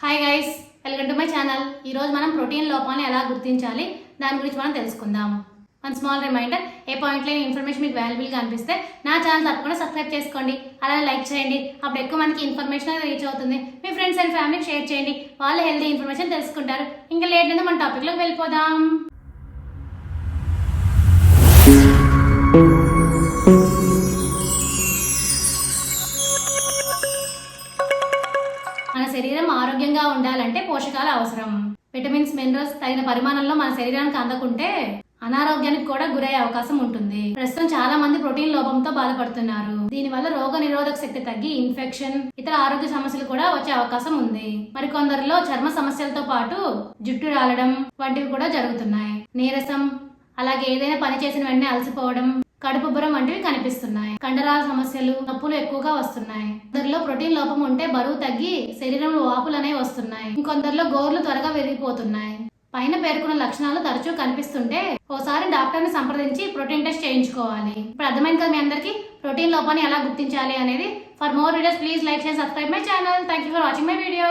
Hi guys, welcome to my channel. ఈరోజు మనం protein లోపాన్ని ఎలా గుర్తించాలి దాని గురించి మనం తెలుసుకుందాం. వన్ స్మాల్ రిమైండర్, ఏ పాయింట్లో ఇన్ఫర్మేషన్ మీకు వాల్యుబుల్గా అనిపిస్తే నా ఛానల్ తప్పకుండా సబ్స్క్రైబ్ చేసుకోండి, అలానే లైక్ చేయండి. అప్పుడు ఎక్కువ మందికి ఇన్ఫర్మేషన్ అనేది రీచ్ అవుతుంది. మీ ఫ్రెండ్స్ అండ్ ఫ్యామిలీకి షేర్ చేయండి, వాళ్ళు హెల్తీ ఇన్ఫర్మేషన్ తెలుసుకుంటారు. ఇంకా లేట్ లేదు, మన టాపిక్లోకి వెళ్ళిపోదాం. మన శరీరం ఆరోగ్యంగా ఉండాలంటే పోషకాలు అవసరం. విటమిన్స్, మినరల్స్ తగిన పరిమాణంలో మన శరీరానికి అందకుంటే అనారోగ్యానికి కూడా గురయ్యే అవకాశం ఉంటుంది. ప్రస్తుతం చాలా మంది ప్రోటీన్ లోపంతో బాధపడుతున్నారు. దీనివల్ల రోగ నిరోధక శక్తి తగ్గి ఇన్ఫెక్షన్, ఇతర ఆరోగ్య సమస్యలు కూడా వచ్చే అవకాశం ఉంది. మరికొందరిలో చర్మ సమస్యలతో పాటు జుట్టు రాలడం వంటివి కూడా జరుగుతున్నాయి. నీరసం, అలాగే ఏదైనా పని చేసిన వెంటనే అలసిపోవడం, కడుపుబ్బరం వంటివి కనిపిస్తున్నాయి. కండరాల సమస్యలు, నొప్పులు ఎక్కువగా వస్తున్నాయి. కొందరిలో ప్రోటీన్ లోపం ఉంటే బరువు తగ్గి శరీరంలో వాపులు అనేవి వస్తున్నాయి. ఇంకొందరిలో గోర్లు త్వరగా విరిగిపోతున్నాయి. పైన పేర్కొన్న లక్షణాలు తరచూ కనిపిస్తుంటే ఓసారి డాక్టర్ ని సంప్రదించి ప్రోటీన్ టెస్ట్ చేయించుకోవాలి. ఇప్పుడు అర్థమైంది కదా మీ అందరికి ప్రోటీన్ లోపాన్ని ఎలా గుర్తించాలి అనేది. For more videos please like, share, subscribe my channel. Thank you for watching my video.